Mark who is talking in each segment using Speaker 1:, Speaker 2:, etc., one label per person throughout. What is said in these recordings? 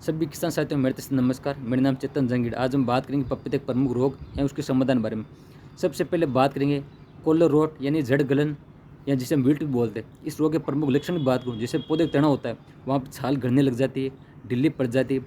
Speaker 1: सभी किसान साथियों मेरे तरफ से नमस्कार। मेरा नाम चेतन जंगीड़। आज हम बात करेंगे पपीते के प्रमुख रोग या उसके समाधान के बारे में। सबसे पहले बात करेंगे कोलर रोट यानी जड़ गलन या जिसे हम विल्ट भी बोलते हैं। इस रोग के प्रमुख लक्षण की बात करूँ, जैसे पौधे का तना होता है वहाँ पर छाल घरने लग जाती है, ढीली पड़ जाती है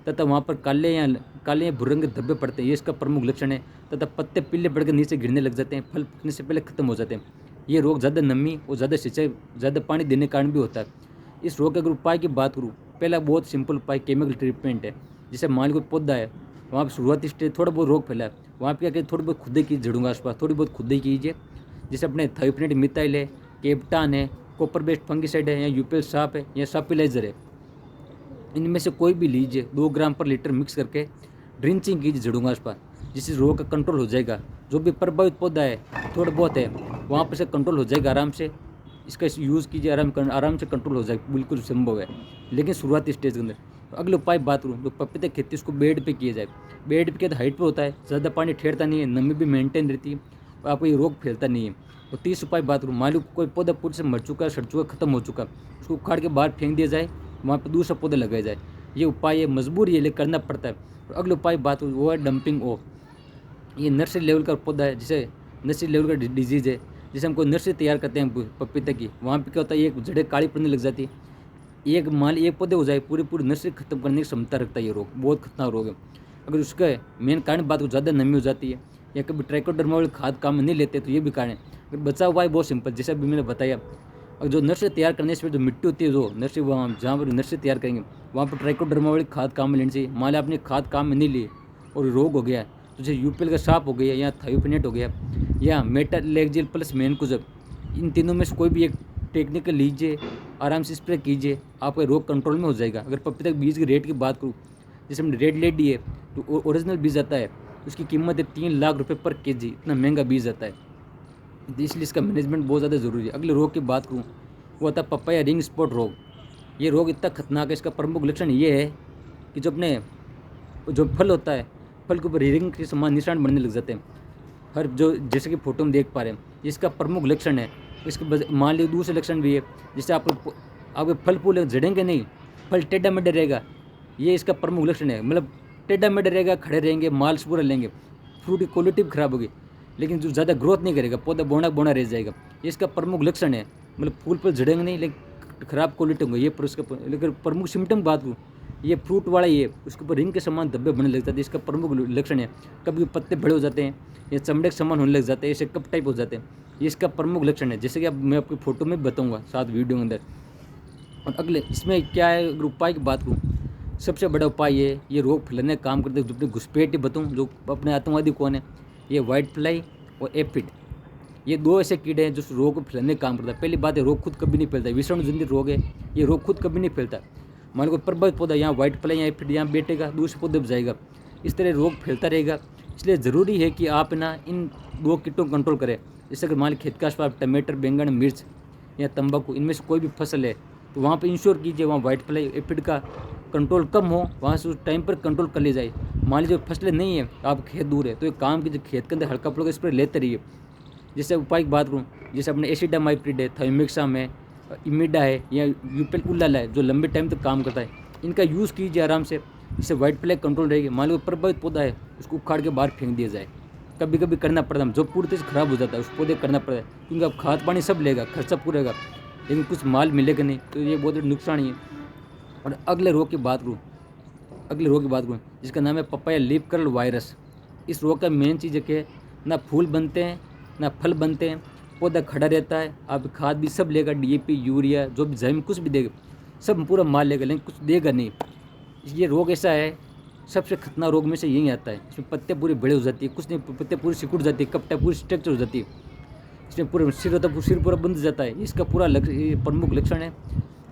Speaker 1: तथा वहाँ पर काले या भूरे रंग के धब्बे पड़ते हैं। ये इसका प्रमुख लक्षण है। तथा पत्ते पीले पड़ के नीचे गिरने लग जाते हैं, फल पकने से पहले खत्म हो जाते हैं। ये रोग ज़्यादा नमी और ज़्यादा सिंचाई, ज़्यादा पानी देने के कारण भी होता है। इस रोग के अगर उपाय की बात करूँ, पहला बहुत सिंपल उपाय केमिकल ट्रीटमेंट है। जैसे मान लो कोई पौधा है, वहाँ पर शुरुआती स्टेज थोड़ा बहुत रोग फैला है, वहाँ पर क्या करिए, थोड़ी बहुत खुदाई की जड़ों के आसपास थोड़ी बहुत खुदाई कीजिए। जैसे अपने थायोफिनेट मिथाइल है, केप्टान है, कॉपर बेस्ड फंगिसाइड है, या यूपेल साप है, या सापिलाइजर है। इनमें से कोई भी लीजिए, 2 ग्राम पर लीटर मिक्स करके ड्रिंचिंग कीजिए जड़ों के आसपास, जिससे रोग का कंट्रोल हो जाएगा। जो भी प्रभावित पौधा है थोड़ा बहुत है वहाँ पर से कंट्रोल हो जाएगा आराम से। इसका यूज़ कीजिए, आराम से कंट्रोल हो जाएगा, बिल्कुल संभव है, लेकिन शुरुआती स्टेज के अंदर। तो अगले उपाय बात करूँ, जो पपीते की खेती उसको बेड पे किया जाए। बेड पे किया तो हाइट पे होता है, ज़्यादा पानी ठहरता नहीं है, नमी भी मेंटेन रहती है, तो आपको ये रोग फैलता नहीं है। तो 30 उपाय बात करूँ, मान लो कोई पौधा पूरे से मर चुका, सड़ चुका, खत्म हो चुका, उसको उखाड़ के बाहर फेंक दिया जाए, वहाँ पर दूसरा पौधा लगाया जाए। ये उपाय है, मजबूरी है, लेकिन करना पड़ता है। तो अगले उपाय बात करूँ, वो है डंपिंग ऑफ। ये नर्सरी लेवल का पौधा है, जिसे नर्सरी लेवल का डिजीज़ है। जैसे हम कोई नर्सरी तैयार करते हैं पपीते की, वहाँ पे क्या होता है, एक जड़ें काली पड़ने लग जाती है। एक पौधे हो जाए, पूरी पूरी नर्सरी खत्म करने की क्षमता रखता है। ये रोग बहुत खतरनाक रोग है। अगर उसका मेन कारण बात को, ज़्यादा नमी हो जाती है या कभी ट्राइकोडर्मा वाले खाद काम में नहीं लेते, तो ये भी कारण है। अगर बचाव उपाय बहुत सिंपल, जैसे अभी मैंने बताया, और जो नर्सरी तैयार करने से जो मिट्टी होती है, जो नर्सरी वहाँ जहाँ पर नर्सरी तैयार करेंगे वहाँ पर ट्राइकोडर्मा वाली खाद काम में लेनी चाहिए। मान लिया आपने खाद काम में नहीं ली और रोग हो गया है, तो जैसे यूपीएल का साप हो गया, या थायोफिनेट हो गया, या मेटालेक्जिल प्लस मेनकुजब, इन तीनों में से कोई भी एक टेक्निकल लीजिए, आराम से स्प्रे कीजिए, आपका रोग कंट्रोल में हो जाएगा। अगर पपीता के बीज के रेट की बात करूँ, जैसे हमने रेड लेडी है, तो ओरिजिनल बीज आता है, उसकी कीमत है 3 लाख रुपये पर केजी, इतना महंगा बीज आता है। तो इसलिए इसका मैनेजमेंट बहुत ज़्यादा ज़रूरी है। अगले रोग की बात करूँ, वो आता है पपाया रिंग स्पॉट रोग। ये रोग इतना खतरनाक है, इसका प्रमुख लक्षण ये है कि जो फल होता है, फल के ऊपर रिंग के समान निशान बनने लग जाते हैं। हर जो जैसे कि फोटो में देख पा रहे हैं, इसका प्रमुख लक्षण है। इसके मान लीजिए दूसरे लक्षण भी है, जैसे आपके फल फूल झड़ेंगे नहीं, फल टेढ़ा मेढ़ा रहेगा, ये इसका प्रमुख लक्षण है। मतलब टेढ़ा मेढ़ा रहेगा, खड़े रहेंगे, माल पूरा लेंगे, फ्रूट की क्वालिटी भी खराब होगी, लेकिन जो ज़्यादा ग्रोथ नहीं करेगा, पौधा बोना बोना रह जाएगा। ये इसका प्रमुख लक्षण है। मतलब फूल पर झड़ेंगे नहीं, लेकिन खराब क्वालिटी होंगे, ये लेकिन प्रमुख सिम्टम बात करूँ, ये फ्रूट वाला ही है, उसके ऊपर रिंग के समान धब्बे बनने लग जाते हैं, इसका प्रमुख लक्षण है। कभी पत्ते बड़े हो जाते हैं या चमड़े के समान होने लग जाते हैं, ऐसे कप टाइप हो जाते हैं, ये इसका प्रमुख लक्षण है। जैसे कि अब मैं आपकी फोटो में बताऊंगा साथ वीडियो के अंदर। और अगले इसमें क्या है, अगर उपाय की बात करूँ, सबसे बड़ा उपाय ये रोग फैलाने का काम करते हैं। जो अपने घुसपैठी बताऊँ, जो अपने आतंकवादी कौन है, ये वाइट फ्लाई और एफिड, ये 2 ऐसे कीड़े हैं जो रोग को फैलाने का काम करता है। पहली बात है, रोग खुद कभी नहीं फैलता, विषाणु जनित रोग है, ये रोग खुद कभी नहीं फैलता। मान लो प्रभावित पौधा यहाँ वाइट फ्लाई या एफिड यहाँ बैठेगा, दूसरे पौधे पर जाएगा, इस तरह रोग फैलता रहेगा। इसलिए ज़रूरी है कि आप ना इन 2 कीटों को कंट्रोल करें। जैसे अगर मान ली खेत के आसपास टमाटर, बैंगन, मिर्च या तंबाकू, इनमें से कोई भी फसल है, तो वहाँ पर इंश्योर कीजिए वहाँ वाइट फ्लाई एफिड का कंट्रोल कम हो, वहाँ से उस टाइम पर कंट्रोल कर ली जाए। मान लीजिए फसलें नहीं है, आप खेत दूर है, तो एक काम कीजिए, खेत के अंदर हल्का फुल्का स्प्रे लेते रहिए। जैसे उपाय की बात करूँ, जैसे अपने एसिडामाइप्रिड है, थायोमिक्साम है, इमिडा है, या यूपेल उल्लाला है, जो लंबे टाइम तक काम करता है, इनका यूज़ कीजिए आराम से, इससे वाइट फ्लैग कंट्रोल रहेगी। मान लो प्रभावित पौधा है, उसको उखाड़ के बाहर फेंक दिया जाए। कभी कभी करना पड़ता है, जो पूरी तरह से खराब हो जाता है उस पौधे करना पड़ता है, क्योंकि अब खाद पानी सब लेगा, खर्चा पूरेगा, लेकिन कुछ माल मिलेगा नहीं, तो ये बहुत नुकसान ही है। और अगले रोग की बात करूँ, जिसका नाम है पपाया लीफ कर्ल वायरस। इस रोग का मेन चीज़ क्या है, ना फूल बनते हैं ना फल बनते हैं, पौधा खड़ा रहता है, आप खाद भी सब लेगा, डीएपी, यूरिया, जो भी जमीन कुछ भी देगा, सब पूरा माल लेगा, लेकिन कुछ देगा नहीं। ये रोग ऐसा है, सबसे खतरनाक रोग में से यही आता है। इसमें पत्ते पूरी बड़े हो जाती है, कुछ नहीं, पत्ते पूरी सिकुड़ जाती है, कपटा पूरी स्ट्रक्चर हो जाती है, इसमें पूरा सिर होता है, सिर पूरा बंद जाता है। इसका पूरा ये प्रमुख लक्षण है।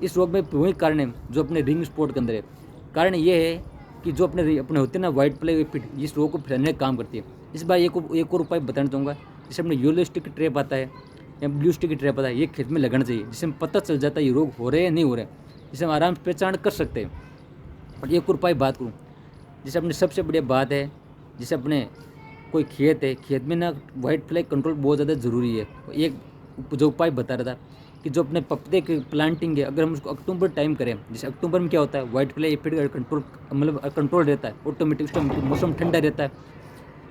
Speaker 1: इस रोग में वही कारण है जो अपने रिंग स्पॉट के अंदर है। कारण ये है कि जो अपने होते हैं ना वाइट प्लेग एफिड, इस रोग को फैलाने का काम करती है। इस बार एक और उपाय बताना चाहूँगा। जैसे अपने येलो स्टिक ट्रैप आता है या ब्लू स्टिक ट्रैप आता है, ये खेत में लगाना चाहिए, जिससे हमें पता चल जाता है ये रोग हो रहे हैं या नहीं हो रहे, जिससे हम आराम से पहचान कर सकते हैं। और एक और उपाय बात करूँ, जैसे अपने सबसे बढ़िया बात है, जैसे अपने कोई खेत है, खेत में ना वाइट फ्लैग कंट्रोल बहुत ज़्यादा ज़रूरी है। एक जो उपाय बता रहा था, कि जो अपने पपीते की प्लांटिंग है, अगर हम उसको अक्टूबर टाइम करें, जैसे अक्टूबर में क्या होता है, वाइट फ्लाई एफिड का कंट्रोल मतलब कंट्रोल रहता है ऑटोमेटिक, उस टाइम मौसम ठंडा रहता है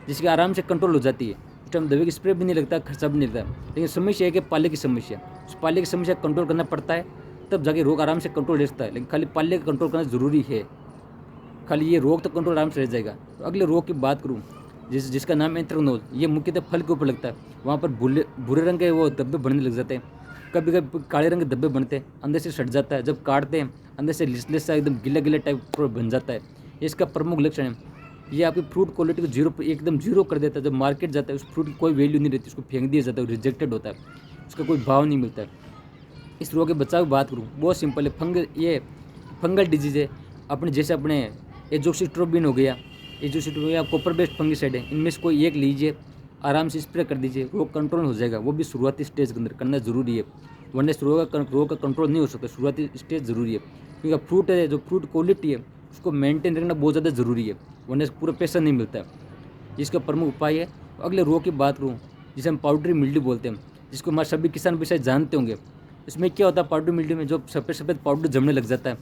Speaker 1: जिसकी आराम से कंट्रोल हो जाती है। उस टाइम दवाई की स्प्रे भी नहीं लगता, खर्चा भी नहीं लगता। लेकिन समस्या है कि पाले की समस्या, उस पाले की समस्या कंट्रोल करना पड़ता है, तब जाके रोग आराम से कंट्रोल रहता है। लेकिन खाली पाले का कंट्रोल करना ज़रूरी है, खाली ये रोग तो कंट्रोल आराम से रह जाएगा। तो अगले रोग की बात करूँ जिसका नाम एंथ्रेक्नोज, ये मुख्यतः फल के ऊपर लगता है। वहाँ पर भूरे रंग के वो धब्बे बनने लग जाते हैं, कभी कभी काले रंग के धब्बे बनते हैं, अंदर से सट जाता है, जब काटते हैं अंदर से लिसलेस सा एकदम गिला गिला टाइप बन जाता है। इसका प्रमुख लक्षण है, ये आपकी फ्रूट क्वालिटी को एकदम जीरो कर देता है। जब मार्केट जाता है उस फ्रूट की कोई वैल्यू नहीं रहती, उसको फेंक दिया जाता है, रिजेक्टेड होता है, उसका कोई भाव नहीं मिलता है। इस रोग के बचाव की बात करूँ, बहुत सिंपल है। ये फंगल डिजीज़ है, अपने एजोक्सिस्ट्रोबिन हो गया, या कॉपर बेस्ड फंगिसाइड है, इनमें से कोई एक लीजिए, आराम से स्प्रे कर दीजिए, रोग कंट्रोल हो जाएगा। वो भी शुरुआती स्टेज के अंदर करना ज़रूरी है, वरना इस रोग का कंट्रोल नहीं हो सकता। शुरुआती स्टेज ज़रूरी है, क्योंकि फ्रूट है, जो फ्रूट क्वालिटी है उसको मेंटेन रखना बहुत ज़्यादा ज़रूरी है, वरना पूरा पैसा नहीं मिलता है। इसका प्रमुख उपाय है। अगले रोग की बात करूँ, जिसे हम पाउडरी मिल्ड्यू बोलते हैं, जिसको हमारे सभी किसान भी शायद जानते होंगे। इसमें क्या होता है, पाउडरी मिल्ड्यू में जो सफ़ेद सफ़ेद पाउडर जमने लग जाता है,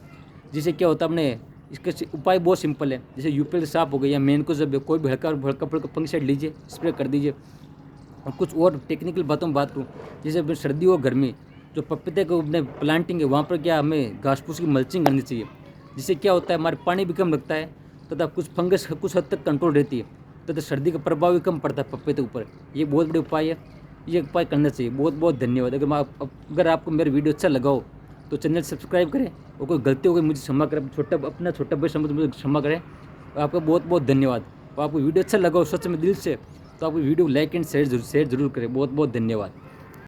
Speaker 1: जिससे क्या होता है, अपने इसके उपाय बहुत सिंपल है। जैसे यूपीएल साफ हो गया, या मेनको जब कोई भी हल्का फुल्का फंगिसाइड लीजिए, स्प्रे कर दीजिए। और कुछ और टेक्निकल बातों में बात करूँ, जैसे सर्दी और गर्मी, जो पपीते को अपने प्लांटिंग है वहाँ पर क्या हमें घास फूस की मल्चिंग करनी चाहिए, जिससे क्या होता है, हमारे पानी भी कम लगता है, तथा कुछ फंगस कुछ हद तक कंट्रोल रहती है, तथा सर्दी का प्रभाव भी कम पड़ता है पपीते के ऊपर। ये बहुत बड़े उपाय है, ये उपाय करना चाहिए। बहुत बहुत धन्यवाद। अगर आपको मेरा वीडियो अच्छा लगा हो तो चैनल सब्सक्राइब करें, और कोई गलती हो गई मुझे क्षमा करें, अपना छोटा भाई समझ मुझे क्षमा करें। आपका बहुत बहुत धन्यवाद। तो आपको वीडियो अच्छा लगा हो सच में दिल से, तो आप वीडियो लाइक एंड शेयर जरूर करें। बहुत बहुत धन्यवाद।